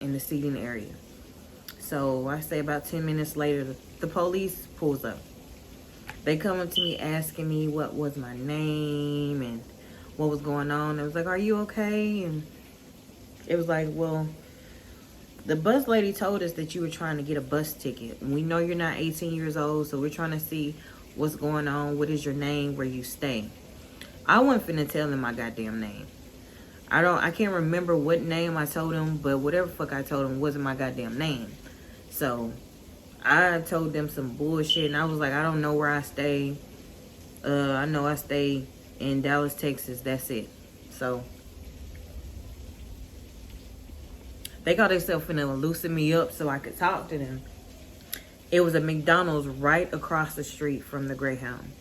in the seating area. So I say about 10 minutes later, the police pulls up. They come up to me asking me what was my name and what was going on. I was like, are you okay? And it was like, well, the bus lady told us that you were trying to get a bus ticket. We know you're not 18 years old, so we're trying to see what's going on. What is your name? Where you stay? I wasn't finna tell them my goddamn name. I can't remember what name I told him, but whatever fuck I told him wasn't my goddamn name. So I told them some bullshit, and I was like, I don't know where I stay. I know I stay in Dallas, Texas. That's it. So they called themselves finna loosen me up so I could talk to them. It was a McDonald's right across the street from the Greyhound.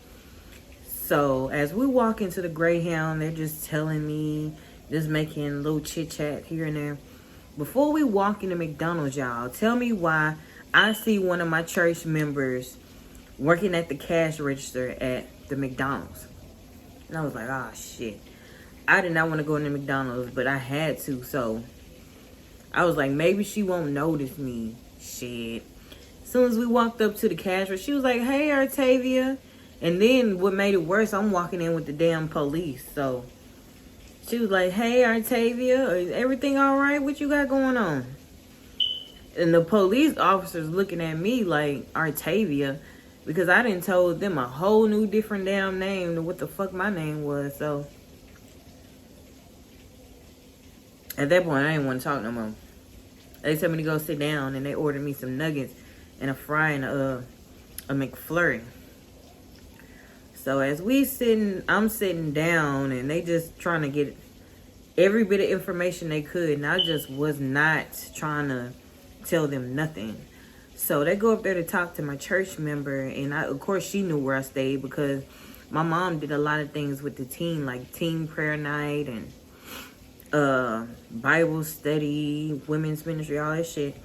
So as we walk into the Greyhound, they're just telling me, just making a little chit chat here and there. Before we walk into McDonald's, y'all, tell me why I see one of my church members working at the cash register at the McDonald's. And I was like, oh shit. I did not want to go into McDonald's, but I had to. So I was like, maybe she won't notice me. Shit. As soon as we walked up to the cash register, she was like, hey, Artavia. And then what made it worse, I'm walking in with the damn police. So she was like, hey, Artavia, is everything all right? What you got going on? And the police officers looking at me like, Artavia, because I didn't told them a whole new different damn name than what the fuck my name was. So at that point, I didn't want to talk no more. They told me to go sit down, and they ordered me some nuggets and a fry and a McFlurry. So as I'm sitting down, and they just trying to get every bit of information they could, and I just was not trying to tell them nothing. So they go up there to talk to my church member, and of course she knew where I stayed because my mom did a lot of things with the teen, like teen prayer night and Bible study, women's ministry, all that shit.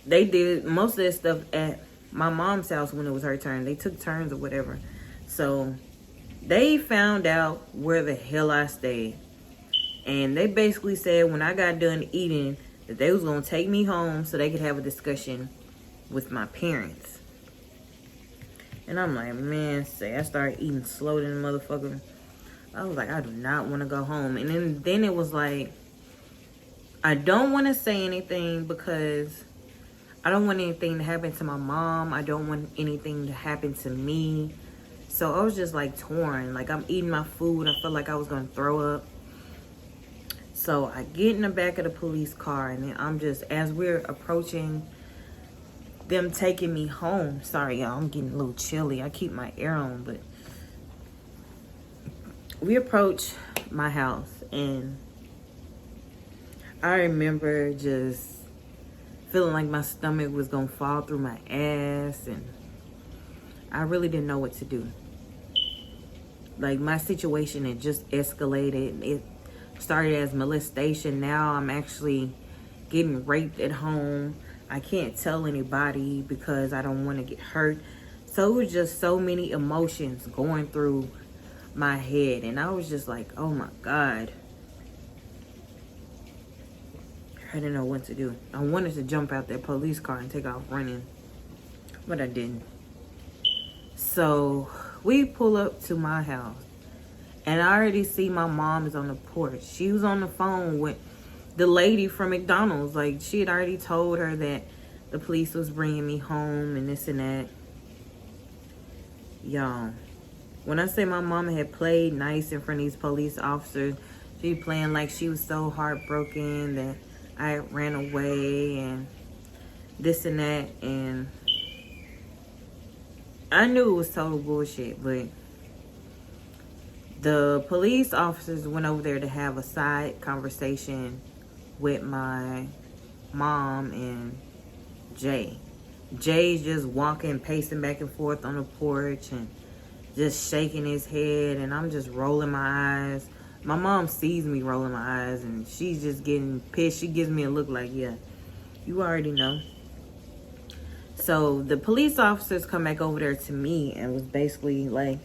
They did most of that stuff at my mom's house when it was her turn. They took turns or whatever. So they found out where the hell I stayed. And they basically said when I got done eating that they was going to take me home so they could have a discussion with my parents. And I'm like, man, I started eating slow than a motherfucker. I was like, I do not want to go home. And then it was like, I don't want to say anything because I don't want anything to happen to my mom. I don't want anything to happen to me. So I was just like torn. Like I'm eating my food. I felt like I was going to throw up. So I get in the back of the police car, and then I'm just, as we're approaching them taking me home. Sorry, y'all, I'm getting a little chilly. I keep my air on, but we approach my house, and I remember just feeling like my stomach was gonna fall through my ass, and I really didn't know what to do. Like my situation had just escalated. It started as molestation. Now I'm actually getting raped at home. I can't tell anybody because I don't want to get hurt. So it was just so many emotions going through my head, and I was just like, oh my God. I didn't know what to do. I wanted to jump out that police car and take off running, but I didn't. So we pull up to my house, and I already see my mom is on the porch. She was on the phone with the lady from McDonald's. Like, she had already told her that the police was bringing me home and this and that. Y'all, when I say my mama had played nice in front of these police officers, she playing like she was so heartbroken that I ran away and this and that. And I knew it was total bullshit, but the police officers went over there to have a side conversation with my mom and Jay. Jay's just walking, pacing back and forth on the porch and just shaking his head, and I'm just rolling my eyes. My mom sees me rolling my eyes, and she's just getting pissed. She gives me a look like, yeah, you already know. So the police officers come back over there to me and was basically like,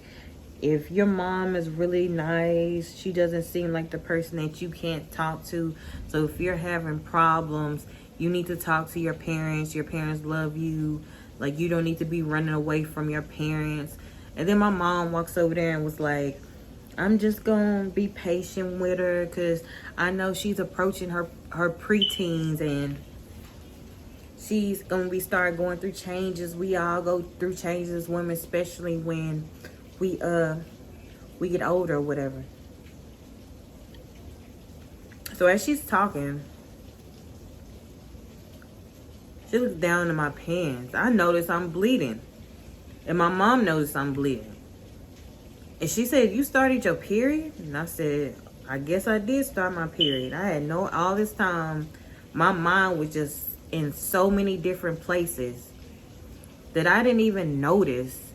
If your mom is really nice, she doesn't seem like the person that you can't talk to. So if you're having problems, you need to talk to your parents. Your parents love you. Like, you don't need to be running away from your parents. And then my mom walks over there and was like, I'm just going to be patient with her because I know she's approaching her preteens and she's going to be start going through changes. We all go through changes as women, especially when we get older or whatever. So as she's talking, she looks down in my pants. I notice I'm bleeding. And my mom noticed I'm bleeding. And she said, you started your period? And I said, I guess I did start my period. I had all this time, my mind was just in so many different places that I didn't even notice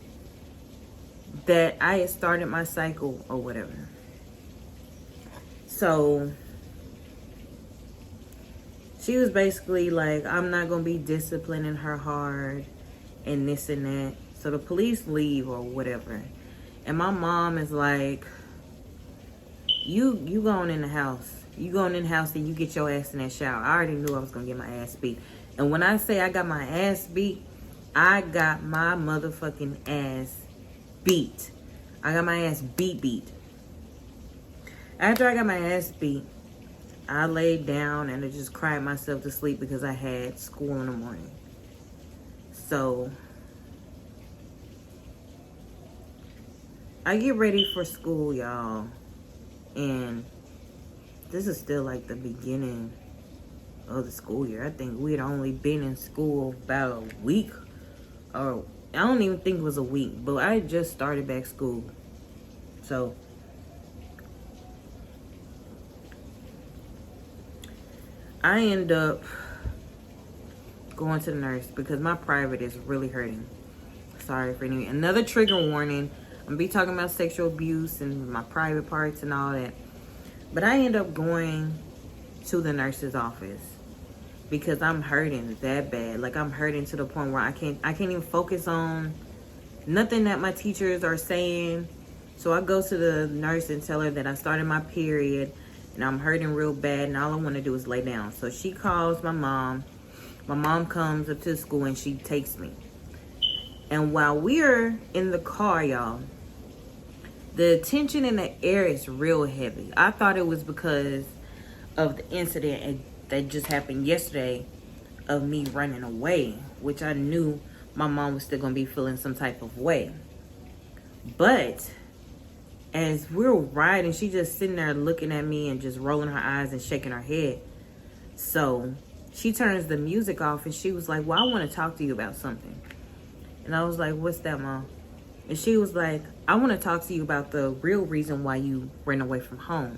that I had started my cycle or whatever. So she was basically like, I'm not going to be disciplining her hard and this and that. So the police leave or whatever. And my mom is like, you going in the house. You going in the house and you get your ass in that shower. I already knew I was going to get my ass beat. And when I say I got my ass beat, I got my motherfucking ass beat. I got my ass beat. After I got my ass beat, I laid down and I just cried myself to sleep because I had school in the morning. So I get ready for school, y'all, and this is still like the beginning of the school year. I think we had only been in school about a week, or I don't even think it was a week, but I just started back school. So I end up going to the nurse because my private is really hurting. Sorry for any another trigger warning. I'm gonna be talking about sexual abuse and my private parts and all that. But I end up going to the nurse's office because I'm hurting that bad. Like, I'm hurting to the point where I can't even focus on nothing that my teachers are saying. So I go to the nurse and tell her that I started my period and I'm hurting real bad and all I want to do is lay down. So she calls my mom. My mom comes up to the school and she takes me. And while we're in the car, y'all, the tension in the air is real heavy. I thought it was because of the incident that just happened yesterday of me running away, which I knew my mom was still going to be feeling some type of way. But as we're riding, she just sitting there looking at me and just rolling her eyes and shaking her head. So she turns the music off and she was like, well, I want to talk to you about something. And I was like, what's that, Mom? And she was like, I want to talk to you about the real reason why you ran away from home.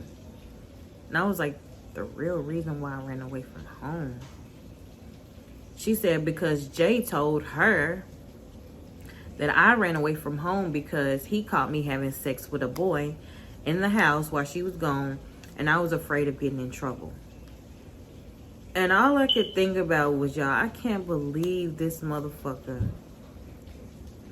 And I was like, the real reason why I ran away from home? She said, because Jay told her that I ran away from home because he caught me having sex with a boy in the house while she was gone, and I was afraid of getting in trouble. And all I could think about was, y'all, I can't believe this motherfucker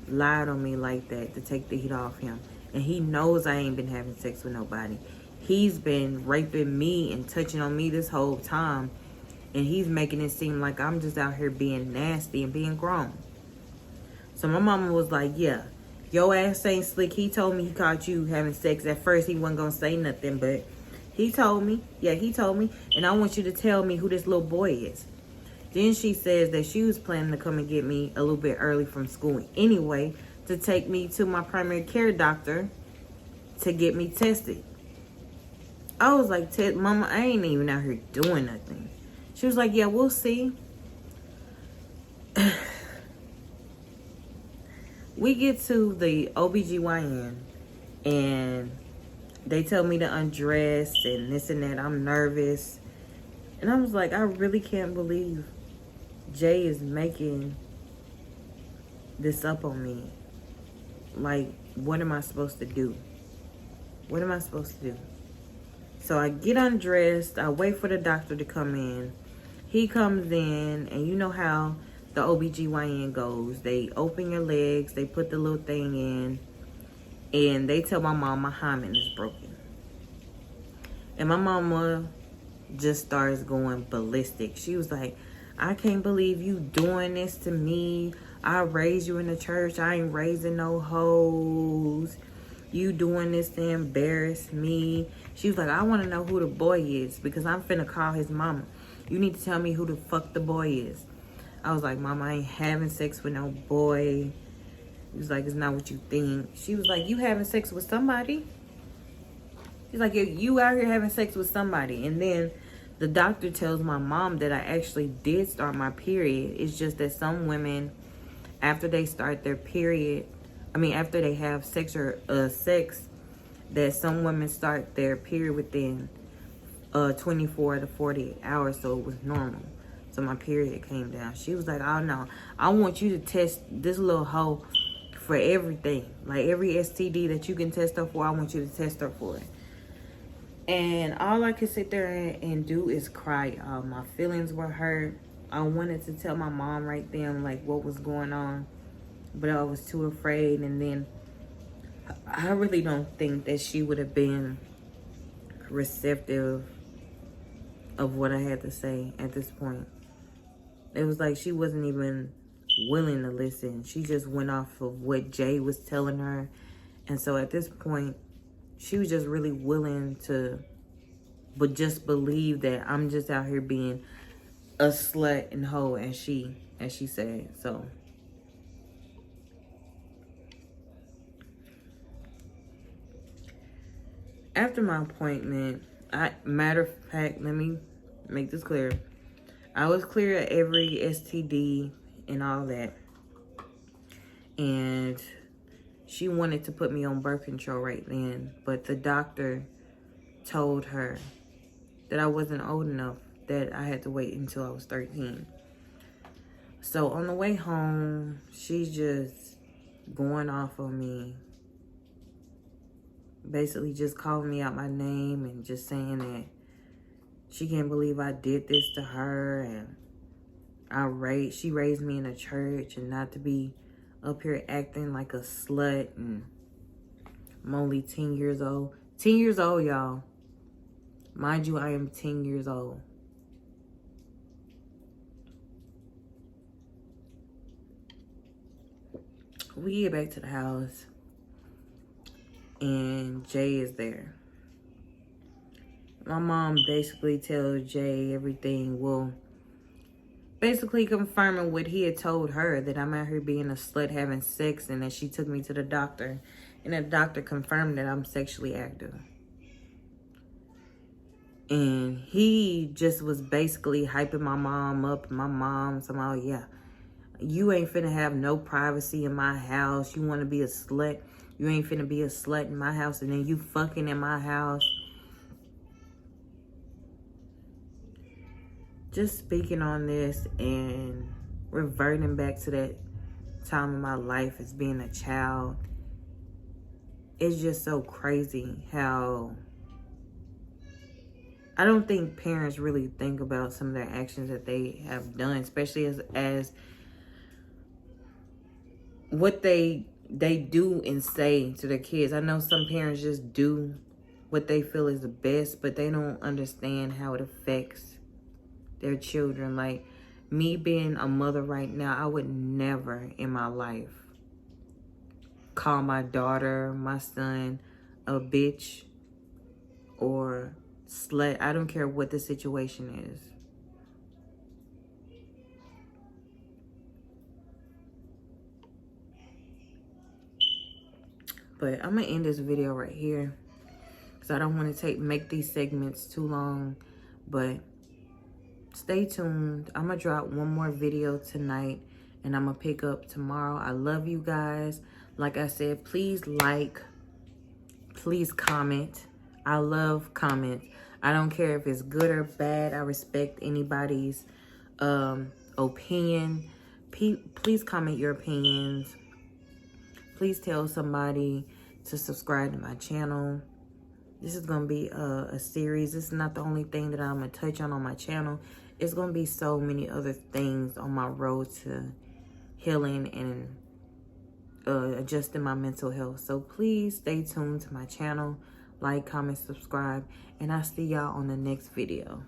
lied on me like that to take the heat off him. And he knows I ain't been having sex with nobody. He's been raping me and touching on me this whole time. And he's making it seem like I'm just out here being nasty and being grown. So my mama was like, yeah, your ass ain't slick. He told me he caught you having sex. At first he wasn't going to say nothing, but he told me. Yeah, he told me. And I want you to tell me who this little boy is. Then she says that she was planning to come and get me a little bit early from school anyway to take me to my primary care doctor to get me tested. I was like, Mama, I ain't even out here doing nothing. She was like, yeah, we'll see. We get to the OBGYN and they tell me to undress and this and that. I'm nervous. And I was like, I really can't believe Jay is making this up on me. Like, what am I supposed to do? What am I supposed to do? So I get undressed. I wait for the doctor to come in. He comes in, and you know how the OBGYN goes. They open your legs. They put the little thing in. And they tell my mom my hymen is broken. And my mama just starts going ballistic. She was like, I can't believe you doing this to me. I raised you in the church. I ain't raising no hoes. You doing this to embarrass me. She was like, I want to know who the boy is because I'm finna call his mama. You need to tell me who the fuck the boy is. I was like, Mama, I ain't having sex with no boy. He was like, it's not what you think. She was like, you having sex with somebody? He's like, you out here having sex with somebody. And then the doctor tells my mom that I actually did start my period. It's just that some women, after they start their period, after they have sex, that some women start their period within 24 to 48 hours, so it was normal. So my period came down. She was like, oh no, I want you to test this little hoe for everything. Like every STD that you can test her for, I want you to test her for it. And all I could sit there and do is cry. My feelings were hurt. I wanted to tell my mom right then, like, what was going on. But I was too afraid. And then I really don't think that she would have been receptive of what I had to say at this point. It was like she wasn't even willing to listen. She just went off of what Jay was telling her. And so at this point, she was just really willing to, but just believe that I'm just out here being a slut and hoe, as she said. So after my appointment, matter of fact, let me make this clear. I was clear of every STD and all that. And she wanted to put me on birth control right then, but the doctor told her that I wasn't old enough, that I had to wait until I was 13. So on the way home, she's just going off on me, basically just calling me out my name and just saying that she can't believe I did this to her, and she raised me in a church, and not to be up here acting like a slut. And I'm only 10 years old. 10 years old, y'all. Mind you, I am 10 years old. We get back to the house, and Jay is there. My mom basically tells Jay everything. Well, basically confirming what he had told her, that I'm out here being a slut having sex, and that she took me to the doctor, and the doctor confirmed that I'm sexually active. And he just was basically hyping my mom up. My mom somehow, yeah, you ain't finna have no privacy in my house. You want to be a slut? You ain't finna be a slut in my house, and then you fucking in my house. Just speaking on this and reverting back to that time in my life as being a child, it's just so crazy how I don't think parents really think about some of their actions that they have done, especially as what they do and say to their kids. I know some parents just do what they feel is the best, but they don't understand how it affects their children. Like me being a mother right now, I would never in my life call my daughter, my son, a bitch or slut. I don't care what the situation is. But I'm gonna end this video right here because I don't want to make these segments too long. But stay tuned. I'm gonna drop one more video tonight, and I'm gonna pick up tomorrow. I love you guys. Like I said, please like, please comment. I love comments. I don't care if it's good or bad. I respect anybody's opinion. Please comment your opinions. Please tell somebody to subscribe to my channel. This is going to be a series. This is not the only thing that I'm going to touch on my channel. It's going to be so many other things on my road to healing and adjusting my mental health. So please stay tuned to my channel, like, comment, subscribe, and I'll see y'all on the next video.